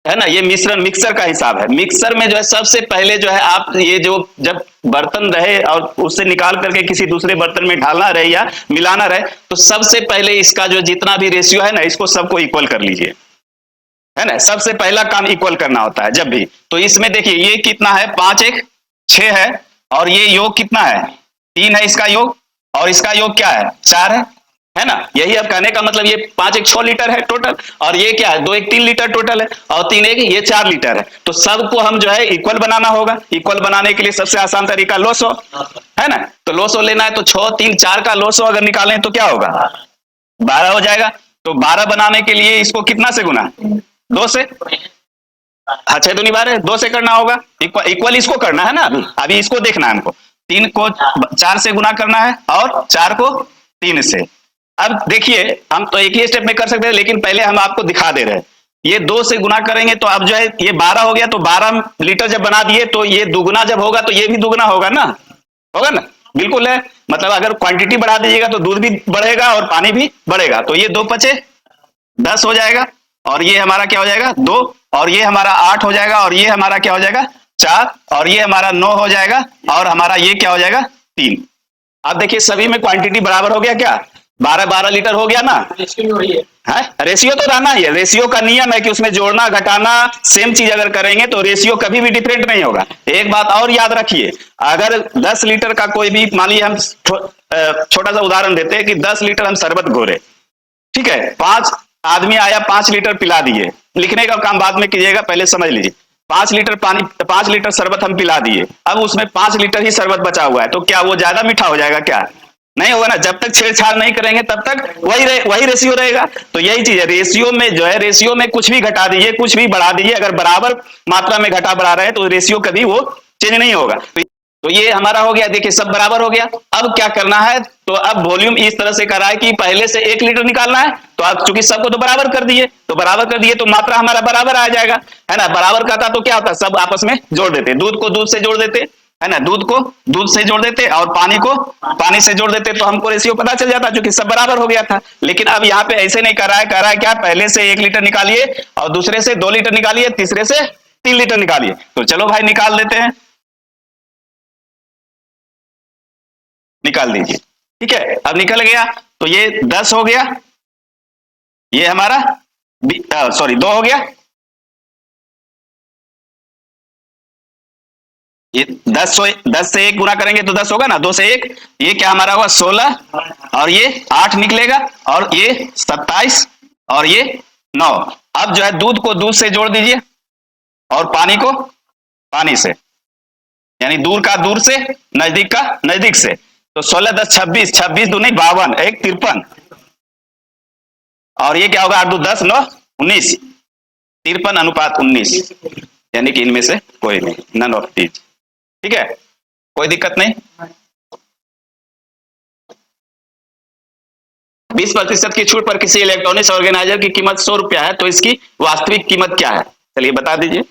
है ना, ये मिश्रण मिक्सर का हिसाब है। मिक्सर में जो है सबसे पहले जो है आप ये जो जब बर्तन रहे और उससे निकाल करके किसी दूसरे बर्तन में ढालना रहे या मिलाना रहे, तो सबसे पहले इसका जो जितना भी रेशियो है ना, इसको सबको इक्वल कर लीजिए, है ना। सबसे पहला काम इक्वल करना होता है जब भी। तो इसमें देखिए ये कितना है, 5:1 6 है, और ये योग कितना है, 3 है इसका योग, और इसका योग क्या है, 4 है ना। यही अब कहने का मतलब ये 5:1 6 लीटर है टोटल, और ये क्या है 2:1 3 लीटर टोटल है, और 3:1 ये 4 लीटर है। तो सबको हम जो है इक्वल बनाना होगा। इक्वल बनाने के लिए सबसे आसान तरीका लोसो, है ना। तो लोसो लेना है, तो 6 3 4 का लोसो अगर निकालें तो क्या होगा, 12 हो जाएगा। तो 12 बनाने के लिए इसको कितना से गुना, 2 से, हाँ 6 दूनी 12, 2 से करना होगा। इक्वल इसको करना है ना, अभी इसको देखना है हमको। 3 को 4 से गुना करना है और 4 को 3 से। अब देखिए हम तो एक ही स्टेप में कर सकते हैं, लेकिन पहले हम आपको दिखा दे रहे हैं। ये 2 से गुना करेंगे तो अब जो है ये 12 हो गया, तो 12 लीटर जब बना दिए तो ये दुगुना जब होगा तो ये भी दुगुना होगा ना, होगा ना, बिल्कुल है। मतलब अगर क्वांटिटी बढ़ा दीजिएगा तो दूध भी बढ़ेगा और पानी भी बढ़ेगा। तो ये 2 5 10 हो जाएगा, और ये हमारा क्या हो जाएगा 2, और ये हमारा 8 हो जाएगा, और ये हमारा क्या हो जाएगा 4, और ये हमारा 9 हो जाएगा, और हमारा ये क्या हो जाएगा 3। अब देखिए सभी में क्वांटिटी बराबर हो गया क्या, 12 12 लीटर हो गया ना, है, रेशियो तो रहना ही है। रेशियो का नियम है कि उसमें जोड़ना घटाना सेम चीज अगर करेंगे तो रेशियो कभी भी डिफरेंट नहीं होगा। एक बात और याद रखिए, अगर 10 लीटर का कोई भी, मान लीजिए हम छोटा सा उदाहरण देते हैं कि 10 लीटर हम शरबत घोरे, ठीक है, 5 आदमी आया, 5 लीटर पिला दिए। लिखने का काम बाद में कीजिएगा, पहले समझ लीजिए। 5 लीटर पानी, 5 लीटर शरबत हम पिला दिए, अब उसमें 5 लीटर ही शरबत बचा हुआ है, तो क्या वो ज्यादा मीठा हो जाएगा? क्या नहीं होगा ना। जब तक छेड़छाड़ नहीं करेंगे तब तक वही रेशियो रहेगा। तो यही चीज है, रेशियो में जो है, रेशियो में कुछ भी घटा दीजिए, कुछ भी बढ़ा दीजिए, अगर बराबर मात्रा में घटा बढ़ा रहे हैं तो रेशियो कभी वो चेंज नहीं होगा। तो ये हमारा हो गया, देखिए सब बराबर हो गया। अब क्या करना है, तो अब वॉल्यूम इस तरह से करा है कि पहले से 1 लीटर निकालना है, तो अब चूंकि सबको तो बराबर कर दिए, तो बराबर कर दिए तो मात्रा हमारा बराबर आ जाएगा, है ना। बराबर करता तो क्या होता, सब आपस में जोड़ देते, दूध को दूध से जोड़ देते, है ना, दूध को दूध से जोड़ देते और पानी को पानी से जोड़ देते, तो हमको रेशियो पता चल जाता, क्योंकि सब बराबर हो गया था। लेकिन अब यहाँ पे ऐसे नहीं कर रहा है, कर रहा है क्या, पहले से 1 लीटर निकालिए और दूसरे से 2 लीटर निकालिए, तीसरे से 3 लीटर निकालिए। तो चलो भाई निकाल देते हैं, निकाल दीजिए। ठीक है, अब निकल गया, तो ये 10 हो गया, ये हमारा सॉरी 2 हो गया, ये 10 से 1 गुना करेंगे तो 10 होगा ना, 2 से 1, ये क्या हमारा हुआ 16, और ये 8 निकलेगा, और ये 27, और ये 9। अब जो है दूध को दूध से जोड़ दीजिए और पानी को पानी से, यानी दूर का दूर से, नजदीक का नजदीक से। तो 16 10 26, 26 दूनी 52, 1 53, और ये क्या होगा 8 2 10 9 19, 53:19, यानी कि इनमें से कोई नहीं, नन ऑफ दीज। ठीक है, कोई दिक्कत नहीं। 20% की छूट पर किसी इलेक्ट्रॉनिक्स ऑर्गेनाइजर की कीमत 100 रुपया है, तो इसकी वास्तविक कीमत क्या है? चलिए बता दीजिए,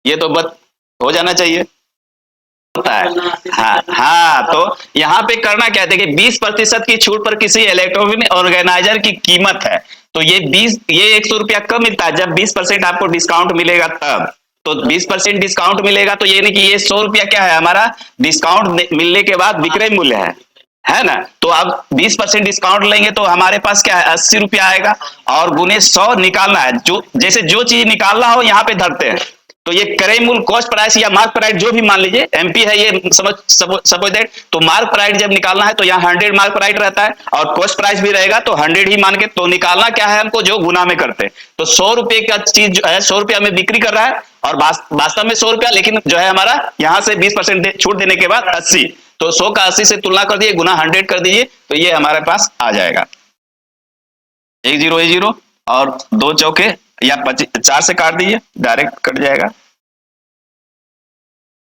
ये तो हो जाना चाहिए, होता है। हाँ हाँ, तो यहाँ पे करना क्या है कि 20% की छूट पर किसी इलेक्ट्रॉनिक ऑर्गेनाइजर की कीमत है, तो ये 100 रुपया कब मिलता है? जब 20% आपको डिस्काउंट मिलेगा तब। तो 20% डिस्काउंट मिलेगा, तो ये नहीं कि ये 100 रुपया क्या है, हमारा डिस्काउंट मिलने के बाद विक्रय मूल्य है ना। तो अब 20% डिस्काउंट लेंगे तो हमारे पास क्या है, 80 रुपया आएगा, और गुने 100 निकालना है। जो जैसे जो चीज निकालना हो यहाँ पे धरते हैं, तो ये क्रय मूल्य, कॉस्ट प्राइस या मार्क प्राइस जो भी मान लीजिए, एमपी है ये, समझ दैट। तो मार्क प्राइस जब निकालना है तो यहाँ 100 मार्क प्राइस रहता है, और कॉस्ट प्राइस भी रहेगा, तो 100 ही मान के तो निकालना क्या है हमको, जो गुना में करते हैं। तो 100 रुपए का चीज जो है 100 रुपया में बिक्री कर रहा है, और वास्तव में 100 रुपया, लेकिन जो है हमारा यहाँ से 20% छूट देने के बाद 80, तो 100 का 80 से तुलना कर दिए, गुना 100 कर दीजिए, तो ये हमारे पास आ जाएगा 10 और 2 चौके या 4 से काट दीजिए, डायरेक्ट कट जाएगा।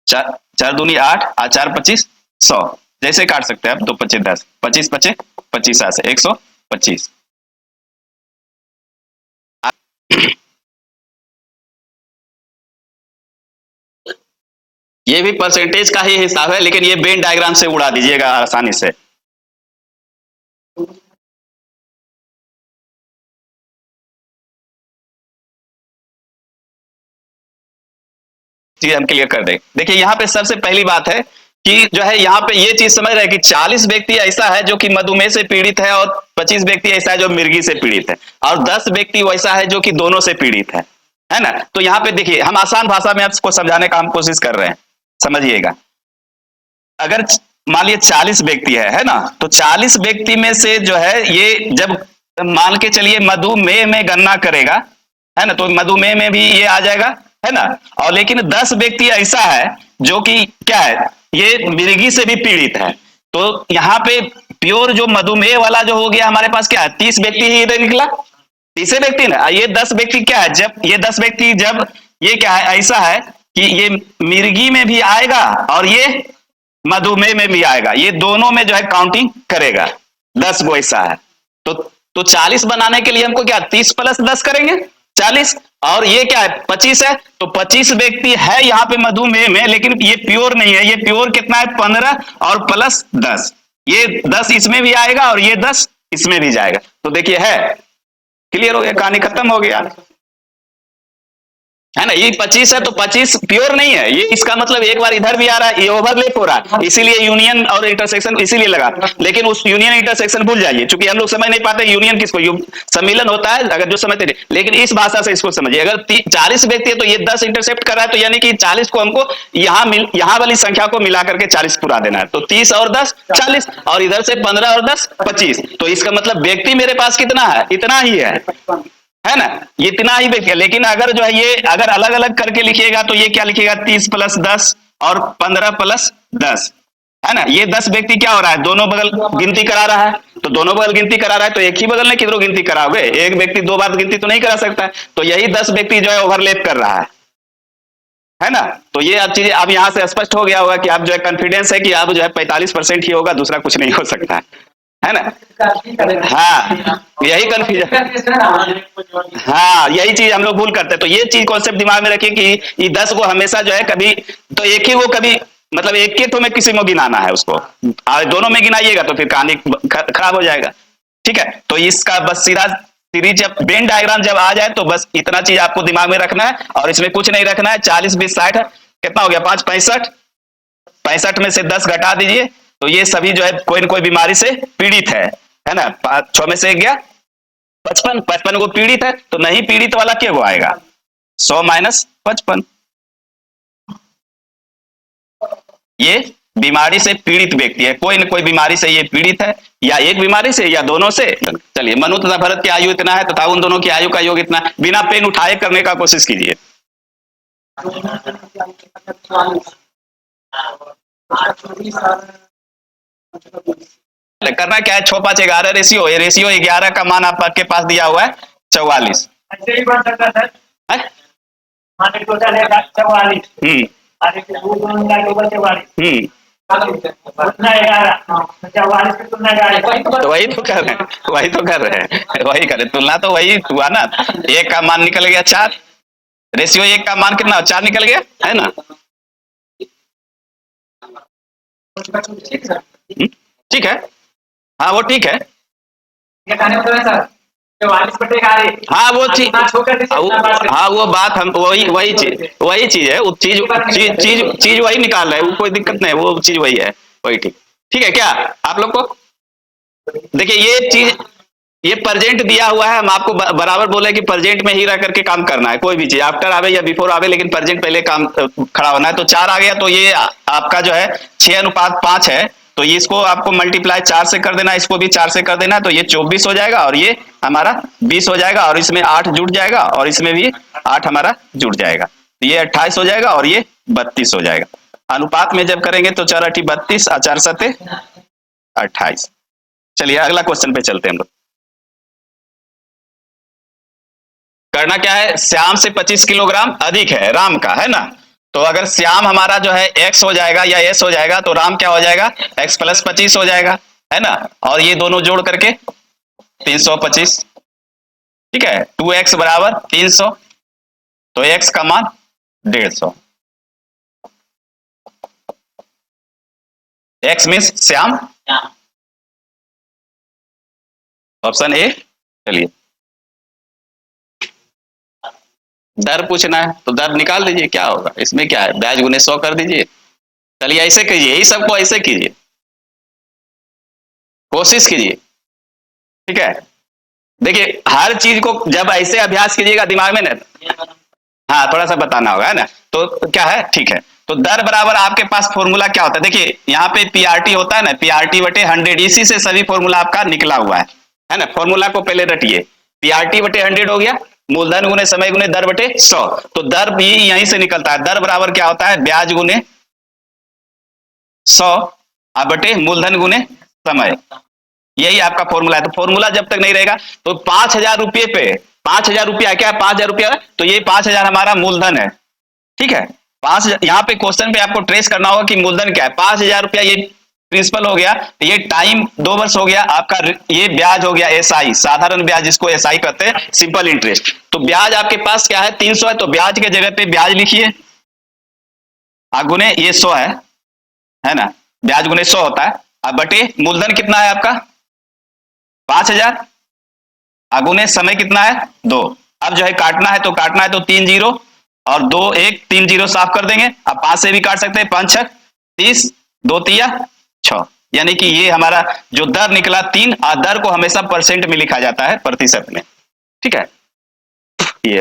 4 दूनी 8 और 4 25 100, जैसे काट सकते हैं आप, 2 25 10, 25 25 25 से 125। ये भी परसेंटेज का ही हिसाब है, लेकिन ये वेन डायग्राम से उड़ा दीजिएगा आसानी से। चीज हम क्लियर कर दें। देखिए यहाँ पे सबसे पहली बात है कि जो है यहाँ पे ये चीज समझ रहे हैं कि 40 व्यक्ति ऐसा है जो कि मधुमेह से पीड़ित है, और 25 व्यक्ति ऐसा है जो मिर्गी से पीड़ित है, और 10 व्यक्ति वैसा है जो कि दोनों से पीड़ित है ना। तो यहाँ पे देखिए, हम आसान भाषा में आपको समझाने का हम कोशिश कर रहे हैं, समझिएगा। अगर मान लीजिए 40 व्यक्ति है ना, तो 40 व्यक्ति में से जो है, ये जब मान के चलिए मधुमेह में गणना करेगा, है ना, तो मधुमेह में भी ये आ जाएगा, है ना। और लेकिन 10 व्यक्ति ऐसा है जो कि क्या है, ये मिर्गी से भी पीड़ित है, तो यहाँ पे प्योर जो मधुमेह वाला जो हो गया हमारे पास क्या है, 30 व्यक्ति ही इधर निकला, 30 व्यक्ति ना। ये 10 व्यक्ति क्या है, जब ये 10 व्यक्ति जब ये क्या है, ऐसा है कि ये मिर्गी में भी आएगा और ये मधुमेह में भी आएगा, ये दोनों में जो है काउंटिंग करेगा, 10 गो ऐसा है। तो 40 बनाने के लिए हमको क्या 30 + 10 करेंगे 40, और ये क्या है 25 है, तो 25 व्यक्ति है यहाँ पे मधुमेह में, लेकिन ये प्योर नहीं है। ये प्योर कितना है 15 और प्लस 10, ये 10 इसमें भी आएगा और ये 10 इसमें भी जाएगा। तो देखिए है क्लियर हो गया, कहानी खत्म हो गया। है ना, ये 25 है तो 25 प्योर नहीं है, ये इसका मतलब एक बार इधर भी आ रहा है, ये ओवरलैप हो रहा है, इसीलिए यूनियन और इंटरसेक्शन इसीलिए लगा। लेकिन उस यूनियन इंटरसेक्शन भूल जाइए, क्योंकि हम लोग समझ नहीं पाते यूनियन किसको, सम्मिलन होता है अगर जो समझते नहीं, लेकिन इस भाषा से इसको समझिए। अगर 40 व्यक्ति है तो ये 10 इंटरसेप्ट कर रहा है, तो यानी कि 40 को हमको यहाँ वाली संख्या को मिला करके 40 पूरा देना है, तो 30 और 10 40, और इधर से 15 और 10 25, तो इसका मतलब व्यक्ति मेरे पास कितना है, इतना ही है ना, ये इतना ही व्यक्ति है। लेकिन अगर जो है ये अगर अलग अलग करके लिखिएगा तो ये क्या लिखिएगा, 30 प्लस 10 और 15 प्लस 10, है ना, ये 10 व्यक्ति क्या हो रहा है, दोनों बगल गिनती करा रहा है, तो दोनों बगल गिनती करा रहा है, तो एक ही बगल में किधरों गिनती कराओगे, एक व्यक्ति दो बार गिनती तो नहीं करा सकता है, तो यही 10 व्यक्ति जो है ओवरलैप कर रहा है ना। तो ये अब चीजें अब यहाँ से स्पष्ट हो गया होगा कि आप जो है कॉन्फिडेंस है कि आप जो है 45% ही होगा, दूसरा कुछ नहीं हो सकता है ना। हाँ, यही कंफ्यूजन, हाँ यही चीज हम लोग भूल करते हैं, तो ये चीज कॉन्सेप्ट दिमाग में रखिए कि ये 10 को हमेशा जो है कभी तो एक ही वो कभी मतलब एक के तो में किसी में गिनाना है उसको, दोनों में गिनाइएगा तो फिर कहानी खराब हो जाएगा। ठीक है, तो इसका बस सीधा सीरीज जब वेन डायग्राम जब आ जाए तो बस इतना चीज आपको दिमाग में रखना है, और इसमें कुछ नहीं रखना है। 40 20 60 कितना हो गया, 5 65, 65 में से 10 घटा दीजिए, तो ये सभी जो है कोई न कोई बीमारी से पीड़ित है ना। 6 में से 1 गया 55, 55 को पीड़ित है तो नहीं पीड़ित वाला क्या वो आएगा, 100 माइनस 55, ये बीमारी से पीड़ित व्यक्ति है, कोई न कोई बीमारी से ये पीड़ित है, या एक बीमारी से या दोनों से। चलिए, मनु तथा भरत की आयु इतना है तथा उन दोनों की आयु का योग इतना, बिना पेन उठाए करने का कोशिश कीजिए। करना क्या है, 6 5 11 रेशियो, ये रेशियो 11 का मान आपके पास दिया हुआ है 44। तो वही तो कर रहे हैं, वही तो कर रहे हैं, वही करे तुलना, तो वही हुआ ना। 1 का मान निकल गया 4, रेशियो 1 का मान कितना 4 निकल गया, है ना। ठीक है, हाँ वो ठीक है, हाँ वो चीज, हाँ वो बात हम वही चीज है, वो चीज वही निकाल रहे हैं, वो कोई दिक्कत नहीं, वो चीज वही है, वही ठीक है क्या आप लोग को। देखिए ये चीज, ये प्रेजेंट दिया हुआ है, हम आपको बराबर बोले कि प्रेजेंट में ही रह करके काम करना है, कोई भी चीज आफ्टर आवे या बिफोर आवे, लेकिन प्रेजेंट पहले काम खड़ा होना है। तो 4 आ गया, तो ये आपका जो है 6:5 है, तो ये इसको आपको मल्टीप्लाई 4 से कर देना, इसको भी 4 से कर देना, तो ये 24 हो जाएगा, और ये हमारा 20 हो जाएगा, और इसमें 8 जुड़ जाएगा, और इसमें भी 8 हमारा जुड़ जाएगा, तो ये 28 हो जाएगा, और ये 32 हो जाएगा। अनुपात में जब करेंगे तो 4 8 32 और 4 7 28। चलिए अगला क्वेश्चन पे चलते हैं हम लोग। करना क्या है, श्याम से 25 किलोग्राम अधिक है राम का, है ना। तो अगर श्याम हमारा जो है x हो जाएगा या s हो जाएगा, तो राम क्या हो जाएगा, x प्लस 25 हो जाएगा, है ना। और ये दोनों जोड़ करके 325, ठीक है, 2x बराबर 300, तो x का मान 150, x means Shyam, option A. चलिए दर पूछना है तो दर निकाल दीजिए, क्या होगा इसमें, क्या है, ब्याज गुने 100 कर दीजिए। चलिए ऐसे कीजिए, यही सबको ऐसे कीजिए, कोशिश कीजिए, ठीक है। देखिए हर चीज को जब ऐसे अभ्यास कीजिएगा दिमाग में ना, हाँ थोड़ा सा बताना होगा, है ना। तो क्या है, ठीक है, तो दर बराबर आपके पास फॉर्मूला क्या होता है, देखिए यहाँ पे पीआरटी होता है ना, पीआरटी बटे 100, इसी से सभी फॉर्मूला आपका निकला हुआ है ना। फॉर्मूला को पहले रटिए, पीआरटी बटे 100 हो गया, मूलधन गुने समय गुने दर बटे 100, तो दर भी यहीं से निकलता है। दर बराबर क्या होता है, ब्याज गुने 100 बटे मूलधन गुने समय, यही आपका फॉर्मूला है। तो फॉर्मूला जब तक नहीं रहेगा तो 5,000 रुपये पे 5,000 रुपया क्या है, 5,000 रुपया, तो ये 5,000 हमारा मूलधन है, ठीक है। 5,000 यहाँ पे क्वेश्चन पे आपको ट्रेस करना होगा कि मूलधन क्या है, 5,000 रुपया ये प्रिंसिपल हो गया, ये टाइम 2 वर्ष हो गया आपका, ये ब्याज हो गया एसआई, साधारण ब्याज जिसको एसआई कहते हैं, सिंपल इंटरेस्ट। तो ब्याज आपके पास क्या है 300 है, तो ब्याज के जगह पे ब्याज लिखिए, गुने ये 100 है ना, ब्याज गुने 100 होता है, अब बटे मूलधन कितना है आपका 5,000, गुने समय कितना है 2। अब जो है काटना है तो काटना है, तो 3 0 और 2 1 3 0 साफ कर देंगे। अब 5 से भी काट सकते हैं, 5 6 30, 2 तिया 6, यानी कि ये हमारा जो दर निकला 3। दर को हमेशा परसेंट में लिखा जाता है, प्रतिशत में। ठीक है, ये